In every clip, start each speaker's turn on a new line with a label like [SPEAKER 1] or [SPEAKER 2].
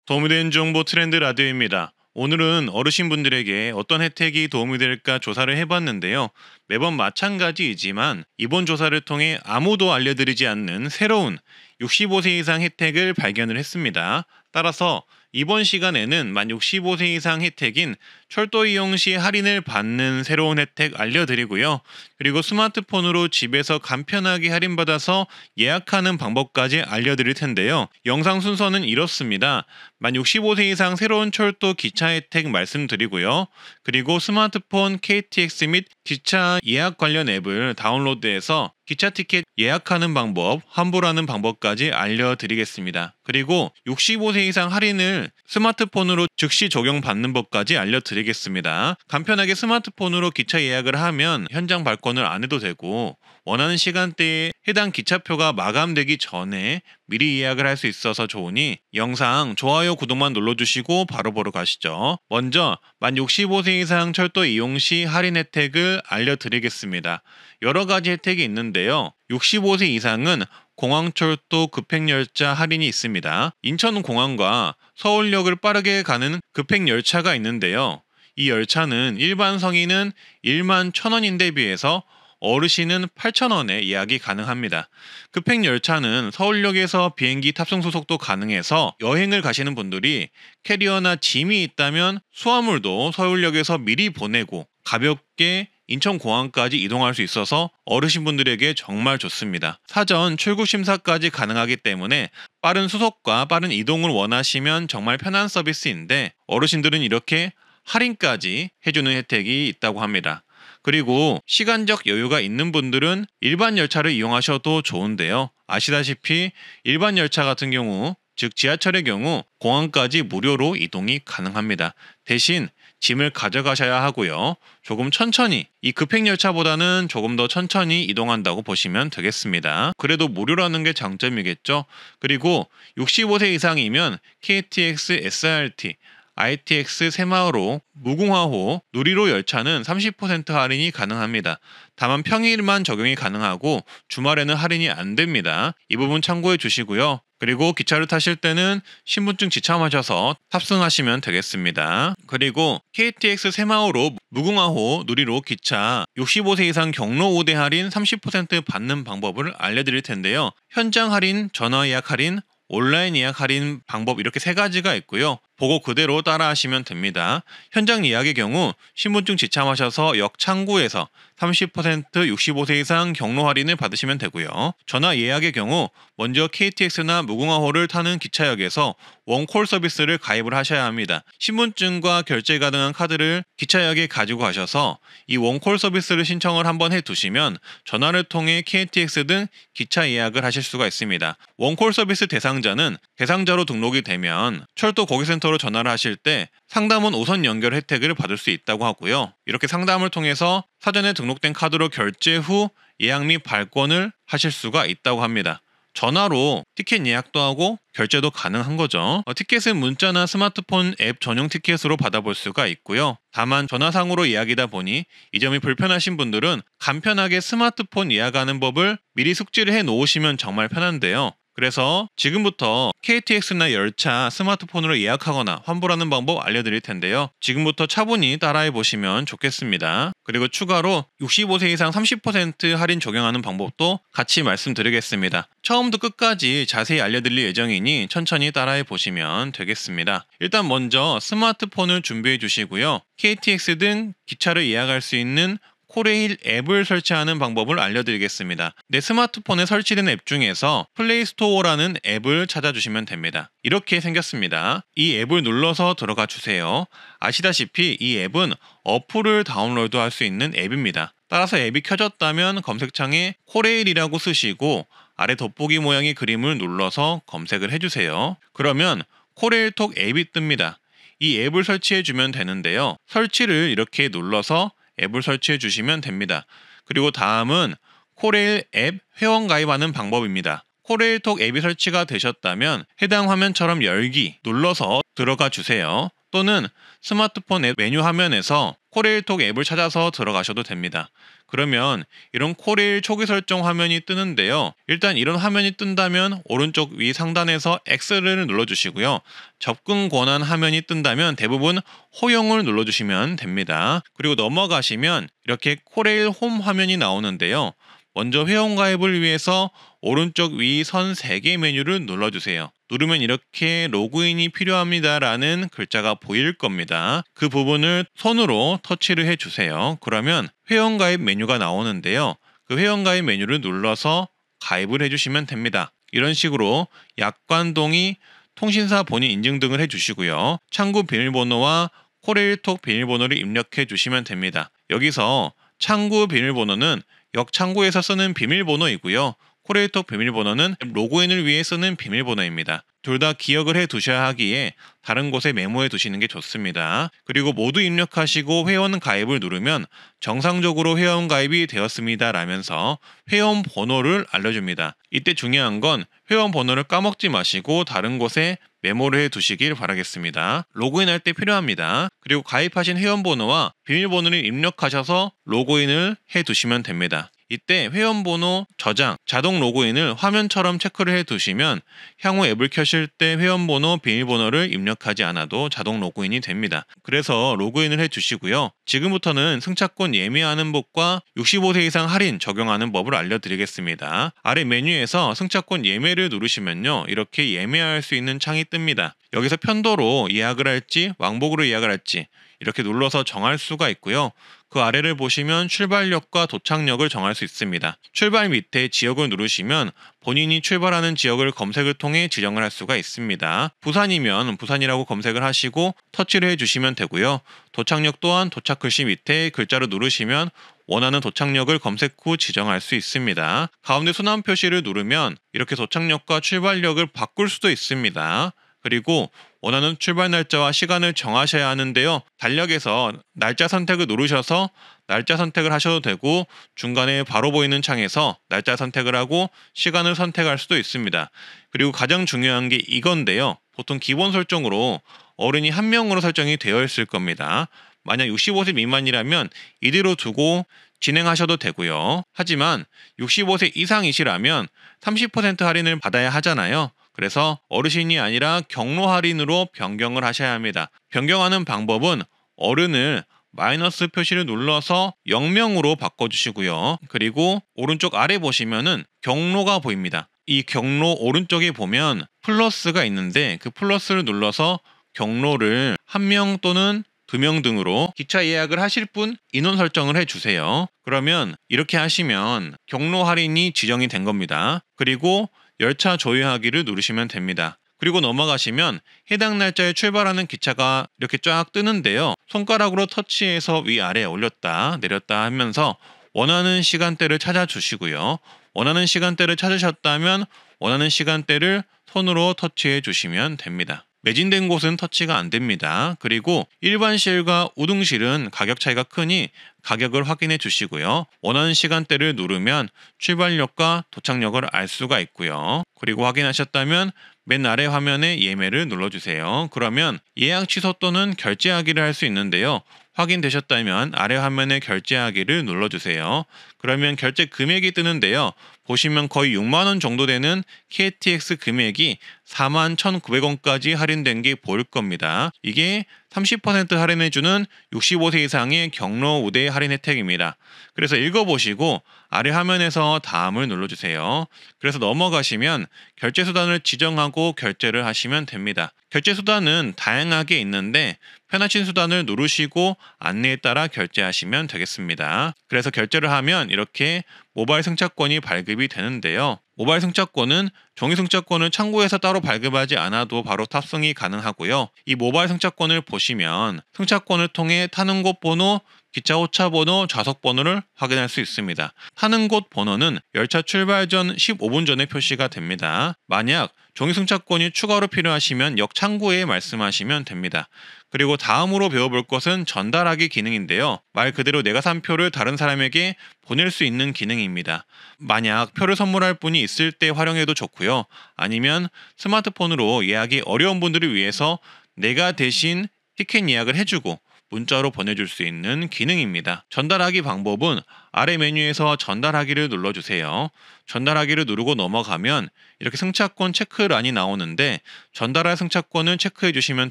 [SPEAKER 1] 도움이 되는 정보 트렌드 라디오입니다. 오늘은 어르신분들에게 어떤 혜택이 도움이 될까 조사를 해봤는데요. 매번 마찬가지이지만 이번 조사를 통해 아무도 알려드리지 않는 새로운 65세 이상 혜택을 발견을 했습니다. 따라서 이번 시간에는 만 65세 이상 혜택인 철도 이용 시 할인을 받는 새로운 혜택 알려드리고요. 그리고 스마트폰으로 집에서 간편하게 할인받아서 예약하는 방법까지 알려드릴 텐데요. 영상 순서는 이렇습니다. 만 65세 이상 새로운 철도 기차 혜택 말씀드리고요. 그리고 스마트폰 KTX 및 기차 예약 관련 앱을 다운로드해서 기차 티켓 예약하는 방법, 환불하는 방법까지 알려드리겠습니다. 그리고 65세 이상 할인을 스마트폰으로 즉시 적용받는 법까지 알려드리겠습니다. 간편하게 스마트폰으로 기차 예약을 하면 현장 발권을 안 해도 되고 원하는 시간대에 해당 기차표가 마감되기 전에 미리 예약을 할 수 있어서 좋으니 영상 좋아요, 구독만 눌러주시고 바로 가시죠. 먼저 만 65세 이상 철도 이용 시 할인 혜택을 알려드리겠습니다. 여러 가지 혜택이 있는데요. 65세 이상은 공항철도 급행열차 할인이 있습니다. 인천공항과 서울역을 빠르게 가는 급행열차가 있는데요. 이 열차는 일반 성인은 1만 1,000원인데 비해서 어르신은 8,000원에 예약이 가능합니다. 급행열차는 서울역에서 비행기 탑승 소속도 가능해서 여행을 가시는 분들이 캐리어나 짐이 있다면 수화물도 서울역에서 미리 보내고 가볍게 인천공항까지 이동할 수 있어서 어르신분들에게 정말 좋습니다. 사전 출국 심사까지 가능하기 때문에 빠른 수속과 빠른 이동을 원하시면 정말 편한 서비스인데 어르신들은 이렇게 할인까지 해주는 혜택이 있다고 합니다. 그리고 시간적 여유가 있는 분들은 일반 열차를 이용하셔도 좋은데요. 아시다시피 일반 열차 같은 경우, 즉 지하철의 경우 공항까지 무료로 이동이 가능합니다. 대신 짐을 가져가셔야 하고요. 조금 천천히, 이 급행열차보다는 조금 더 천천히 이동한다고 보시면 되겠습니다. 그래도 무료라는 게 장점이겠죠. 그리고 65세 이상이면 KTX, SRT, ITX 새마을호, 무궁화호, 누리호 열차는 30% 할인이 가능합니다. 다만 평일만 적용이 가능하고 주말에는 할인이 안 됩니다. 이 부분 참고해 주시고요. 그리고 기차를 타실 때는 신분증 지참하셔서 탑승하시면 되겠습니다. 그리고 KTX 새마을호, 무궁화호, 누리호 기차 65세 이상 경로 우대 할인 30% 받는 방법을 알려드릴 텐데요. 현장 할인, 전화 예약 할인, 온라인 예약 할인 방법 이렇게 세 가지가 있고요. 보고 그대로 따라하시면 됩니다. 현장 예약의 경우 신분증 지참하셔서 역 창구에서 30% 65세 이상 경로 할인을 받으시면 되고요. 전화 예약의 경우 먼저 KTX나 무궁화호를 타는 기차역에서 원콜 서비스를 가입을 하셔야 합니다. 신분증과 결제 가능한 카드를 기차역에 가지고 가셔서 이 원콜 서비스를 신청을 한번 해두시면 전화를 통해 KTX 등 기차 예약을 하실 수가 있습니다. 원콜 서비스 대상자는 대상자로 등록이 되면 철도 고객센터로 전화를 하실 때 상담원 우선 연결 혜택을 받을 수 있다고 하고요. 이렇게 상담을 통해서 사전에 등록된 카드로 결제 후 예약 및 발권을 하실 수가 있다고 합니다. 전화로 티켓 예약도 하고 결제도 가능한 거죠. 티켓은 문자나 스마트폰 앱 전용 티켓으로 받아볼 수가 있고요. 다만 전화상으로 예약이다 보니 이 점이 불편하신 분들은 간편하게 스마트폰 예약하는 법을 미리 숙지를 해 놓으시면 정말 편한데요. 그래서 지금부터 KTX나 열차 스마트폰으로 예약하거나 환불하는 방법 알려드릴 텐데요. 지금부터 차분히 따라해 보시면 좋겠습니다. 그리고 추가로 65세 이상 30% 할인 적용하는 방법도 같이 말씀드리겠습니다. 처음부터 끝까지 자세히 알려드릴 예정이니 천천히 따라해 보시면 되겠습니다. 일단 먼저 스마트폰을 준비해 주시고요. KTX 등 기차를 예약할 수 있는 코레일 앱을 설치하는 방법을 알려드리겠습니다. 내 스마트폰에 설치된 앱 중에서 플레이스토어라는 앱을 찾아주시면 됩니다. 이렇게 생겼습니다. 이 앱을 눌러서 들어가 주세요. 아시다시피 이 앱은 어플을 다운로드할 수 있는 앱입니다. 따라서 앱이 켜졌다면 검색창에 코레일이라고 쓰시고 아래 돋보기 모양의 그림을 눌러서 검색을 해주세요. 그러면 코레일톡 앱이 뜹니다. 이 앱을 설치해주면 되는데요. 설치를 이렇게 눌러서 앱을 설치해 주시면 됩니다. 그리고 다음은 코레일 앱 회원 가입하는 방법입니다. 코레일톡 앱이 설치가 되셨다면 해당 화면처럼 열기 눌러서 들어가 주세요. 또는 스마트폰 앱 메뉴 화면에서 코레일톡 앱을 찾아서 들어가셔도 됩니다. 그러면 이런 코레일 초기 설정 화면이 뜨는데요. 일단 이런 화면이 뜬다면 오른쪽 위 상단에서 X를 눌러주시고요. 접근 권한 화면이 뜬다면 대부분 허용을 눌러주시면 됩니다. 그리고 넘어가시면 이렇게 코레일 홈 화면이 나오는데요. 먼저 회원가입을 위해서 오른쪽 위 선 3개 메뉴를 눌러주세요. 누르면 이렇게 로그인이 필요합니다라는 글자가 보일 겁니다. 그 부분을 손으로 터치를 해주세요. 그러면 회원가입 메뉴가 나오는데요. 그 회원가입 메뉴를 눌러서 가입을 해주시면 됩니다. 이런 식으로 약관 동의, 통신사 본인 인증 등을 해주시고요. 창구 비밀번호와 코레일톡 비밀번호를 입력해 주시면 됩니다. 여기서 창구 비밀번호는 역창구에서 쓰는 비밀번호이고요. 코레일톡 비밀번호는 로그인을 위해 쓰는 비밀번호입니다. 둘 다 기억을 해 두셔야 하기에 다른 곳에 메모해 두시는 게 좋습니다. 그리고 모두 입력하시고 회원 가입을 누르면 정상적으로 회원 가입이 되었습니다 라면서 회원 번호를 알려줍니다. 이때 중요한 건 회원 번호를 까먹지 마시고 다른 곳에 메모를 해 두시길 바라겠습니다. 로그인할 때 필요합니다. 그리고 가입하신 회원 번호와 비밀번호를 입력하셔서 로그인을 해 두시면 됩니다. 이때 회원번호 저장, 자동 로그인을 화면처럼 체크를 해 두시면 향후 앱을 켜실 때 회원번호, 비밀번호를 입력하지 않아도 자동 로그인이 됩니다. 그래서 로그인을 해 주시고요. 지금부터는 승차권 예매하는 법과 65세 이상 할인 적용하는 법을 알려드리겠습니다. 아래 메뉴에서 승차권 예매를 누르시면요. 이렇게 예매할 수 있는 창이 뜹니다. 여기서 편도로 예약을 할지 왕복으로 예약을 할지 이렇게 눌러서 정할 수가 있고요. 그 아래를 보시면 출발역과 도착역을 정할 수 있습니다. 출발 밑에 지역을 누르시면 본인이 출발하는 지역을 검색을 통해 지정을 할 수가 있습니다. 부산이면 부산이라고 검색을 하시고 터치를 해주시면 되고요. 도착역 또한 도착 글씨 밑에 글자를 누르시면 원하는 도착역을 검색 후 지정할 수 있습니다. 가운데 순환 표시를 누르면 이렇게 도착역과 출발역을 바꿀 수도 있습니다. 그리고 원하는 출발 날짜와 시간을 정하셔야 하는데요. 달력에서 날짜 선택을 누르셔서 날짜 선택을 하셔도 되고 중간에 바로 보이는 창에서 날짜 선택을 하고 시간을 선택할 수도 있습니다. 그리고 가장 중요한 게 이건데요. 보통 기본 설정으로 어른이 1명으로 설정이 되어 있을 겁니다. 만약 65세 미만이라면 이대로 두고 진행하셔도 되고요. 하지만 65세 이상이시라면 30% 할인을 받아야 하잖아요. 그래서 어르신이 아니라 경로 할인으로 변경을 하셔야 합니다. 변경하는 방법은 어른을 마이너스 표시를 눌러서 0명으로 바꿔주시고요. 그리고 오른쪽 아래 보시면은 경로가 보입니다. 이 경로 오른쪽에 보면 플러스가 있는데 그 플러스를 눌러서 경로를 1명 또는 2명 등으로 기차 예약을 하실 분 인원 설정을 해주세요. 그러면 이렇게 하시면 경로 할인이 지정이 된 겁니다. 그리고 열차 조회하기를 누르시면 됩니다. 그리고 넘어가시면 해당 날짜에 출발하는 기차가 이렇게 쫙 뜨는데요. 손가락으로 터치해서 위아래 올렸다 내렸다 하면서 원하는 시간대를 찾아주시고요. 원하는 시간대를 찾으셨다면 원하는 시간대를 손으로 터치해 주시면 됩니다. 매진된 곳은 터치가 안 됩니다. 그리고 일반실과 우등실은 가격 차이가 크니 가격을 확인해 주시고요. 원하는 시간대를 누르면 출발역과 도착역을 알 수가 있고요. 그리고 확인하셨다면 맨 아래 화면에 예매를 눌러주세요. 그러면 예약 취소 또는 결제하기를 할 수 있는데요. 확인되셨다면 아래 화면에 결제하기를 눌러주세요. 그러면 결제 금액이 뜨는데요. 보시면 거의 6만원 정도 되는 KTX 금액이 41,900원까지 할인된 게 보일 겁니다. 이게 30% 할인해주는 65세 이상의 경로 우대 할인 혜택입니다. 그래서 읽어보시고 아래 화면에서 다음을 눌러주세요. 그래서 넘어가시면 결제 수단을 지정하고 결제를 하시면 됩니다. 결제 수단은 다양하게 있는데 편하신 수단을 누르시고 안내에 따라 결제하시면 되겠습니다. 그래서 결제를 하면 이렇게 모바일 승차권이 발급이 되는데요. 모바일 승차권은 종이 승차권을 창구에서 따로 발급하지 않아도 바로 탑승이 가능하고요. 이 모바일 승차권을 보시면 승차권을 통해 타는 곳 번호, 기차 호차 번호, 좌석 번호를 확인할 수 있습니다. 타는 곳 번호는 열차 출발 전 15분 전에 표시가 됩니다. 만약 종이 승차권이 추가로 필요하시면 역 창구에 말씀하시면 됩니다. 그리고 다음으로 배워볼 것은 전달하기 기능인데요. 말 그대로 내가 산 표를 다른 사람에게 보낼 수 있는 기능입니다. 만약 표를 선물할 분이 있을 때 활용해도 좋고요. 아니면 스마트폰으로 예약이 어려운 분들을 위해서 내가 대신 티켓 예약을 해주고 문자로 보내줄 수 있는 기능입니다. 전달하기 방법은 아래 메뉴에서 전달하기를 눌러주세요. 전달하기를 누르고 넘어가면 이렇게 승차권 체크란이 나오는데 전달할 승차권을 체크해 주시면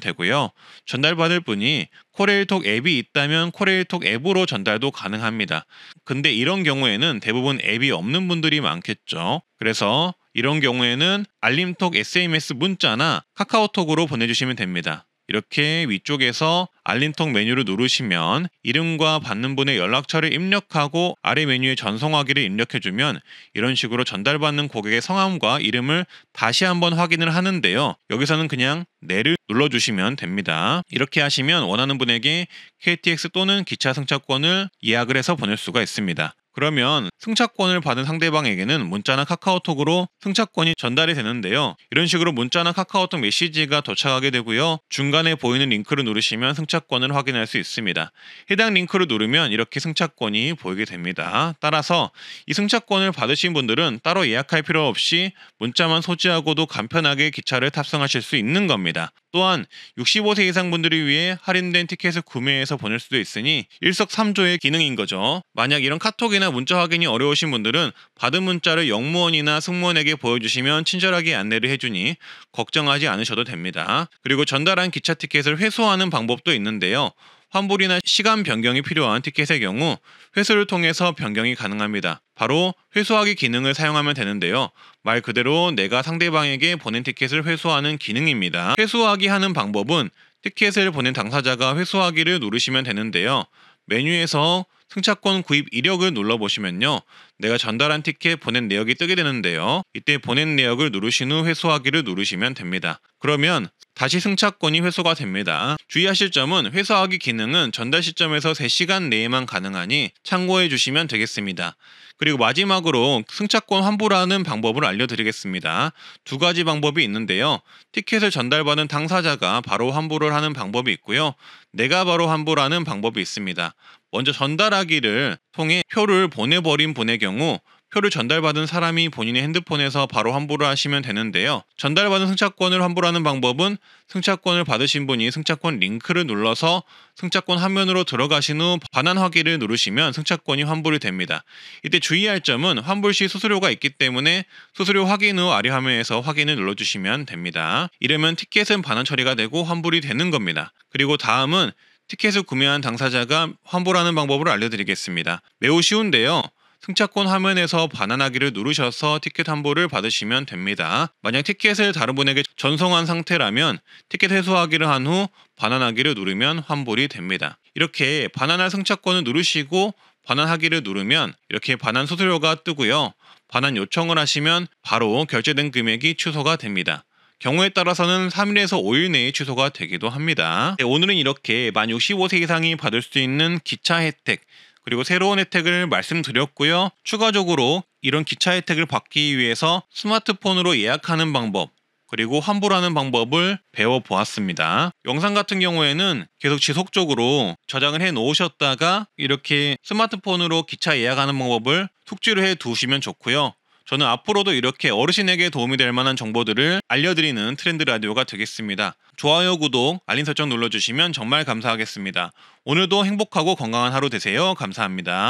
[SPEAKER 1] 되고요. 전달받을 분이 코레일톡 앱이 있다면 코레일톡 앱으로 전달도 가능합니다. 근데 이런 경우에는 대부분 앱이 없는 분들이 많겠죠. 그래서 이런 경우에는 알림톡 SMS 문자나 카카오톡으로 보내주시면 됩니다. 이렇게 위쪽에서 알림톡 메뉴를 누르시면 이름과 받는 분의 연락처를 입력하고 아래 메뉴에 전송하기를 입력해주면 이런 식으로 전달받는 고객의 성함과 이름을 다시 한번 확인을 하는데요. 여기서는 그냥 네를 눌러주시면 됩니다. 이렇게 하시면 원하는 분에게 KTX 또는 기차 승차권을 예약을 해서 보낼 수가 있습니다. 그러면 승차권을 받은 상대방에게는 문자나 카카오톡으로 승차권이 전달이 되는데요. 이런 식으로 문자나 카카오톡 메시지가 도착하게 되고요. 중간에 보이는 링크를 누르시면 승차권을 확인할 수 있습니다. 해당 링크를 누르면 이렇게 승차권이 보이게 됩니다. 따라서 이 승차권을 받으신 분들은 따로 예약할 필요 없이 문자만 소지하고도 간편하게 기차를 탑승하실 수 있는 겁니다. 또한 65세 이상 분들을 위해 할인된 티켓을 구매해서 보낼 수도 있으니 일석삼조의 기능인 거죠. 만약 이런 카톡이나 문자 확인이 어려우신 분들은 받은 문자를 영무원이나 승무원에게 보여주시면 친절하게 안내를 해주니 걱정하지 않으셔도 됩니다. 그리고 전달한 기차 티켓을 회수하는 방법도 있는데요. 환불이나 시간 변경이 필요한 티켓의 경우 회수를 통해서 변경이 가능합니다. 바로 회수하기 기능을 사용하면 되는데요. 말 그대로 내가 상대방에게 보낸 티켓을 회수하는 기능입니다. 회수하기 하는 방법은 티켓을 보낸 당사자가 회수하기를 누르시면 되는데요. 메뉴에서 승차권 구입 이력을 눌러보시면요. 내가 전달한 티켓 보낸 내역이 뜨게 되는데요. 이때 보낸 내역을 누르신 후 회수하기를 누르시면 됩니다. 그러면 다시 승차권이 회수가 됩니다. 주의하실 점은 회수하기 기능은 전달 시점에서 3시간 내에만 가능하니 참고해 주시면 되겠습니다. 그리고 마지막으로 승차권 환불하는 방법을 알려드리겠습니다. 2가지 방법이 있는데요. 티켓을 전달받은 당사자가 바로 환불을 하는 방법이 있고요. 내가 바로 환불하는 방법이 있습니다. 먼저 전달하기를 통해 표를 보내버린 분의 경우 표를 전달받은 사람이 본인의 핸드폰에서 바로 환불을 하시면 되는데요. 전달받은 승차권을 환불하는 방법은 승차권을 받으신 분이 승차권 링크를 눌러서 승차권 화면으로 들어가신 후 반환 확인을 누르시면 승차권이 환불이 됩니다. 이때 주의할 점은 환불 시 수수료가 있기 때문에 수수료 확인 후 아래 화면에서 확인을 눌러주시면 됩니다. 이러면 티켓은 반환 처리가 되고 환불이 되는 겁니다. 그리고 다음은 티켓을 구매한 당사자가 환불하는 방법을 알려드리겠습니다. 매우 쉬운데요. 승차권 화면에서 반환하기를 누르셔서 티켓 환불을 받으시면 됩니다. 만약 티켓을 다른 분에게 전송한 상태라면 티켓 회수하기를 한 후 반환하기를 누르면 환불이 됩니다. 이렇게 반환할 승차권을 누르시고 반환하기를 누르면 이렇게 반환 수수료가 뜨고요. 반환 요청을 하시면 바로 결제된 금액이 취소가 됩니다. 경우에 따라서는 3일에서 5일 내에 취소가 되기도 합니다. 네, 오늘은 이렇게 만 65세 이상이 받을 수 있는 기차 혜택 그리고 새로운 혜택을 말씀드렸고요. 추가적으로 이런 기차 혜택을 받기 위해서 스마트폰으로 예약하는 방법 그리고 환불하는 방법을 배워보았습니다. 영상 같은 경우에는 계속 지속적으로 저장을 해 놓으셨다가 이렇게 스마트폰으로 기차 예약하는 방법을 숙지를 해 두시면 좋고요. 저는 앞으로도 이렇게 어르신에게 도움이 될 만한 정보들을 알려드리는 트렌드 라디오가 되겠습니다. 좋아요, 구독, 알림 설정 눌러주시면 정말 감사하겠습니다. 오늘도 행복하고 건강한 하루 되세요. 감사합니다.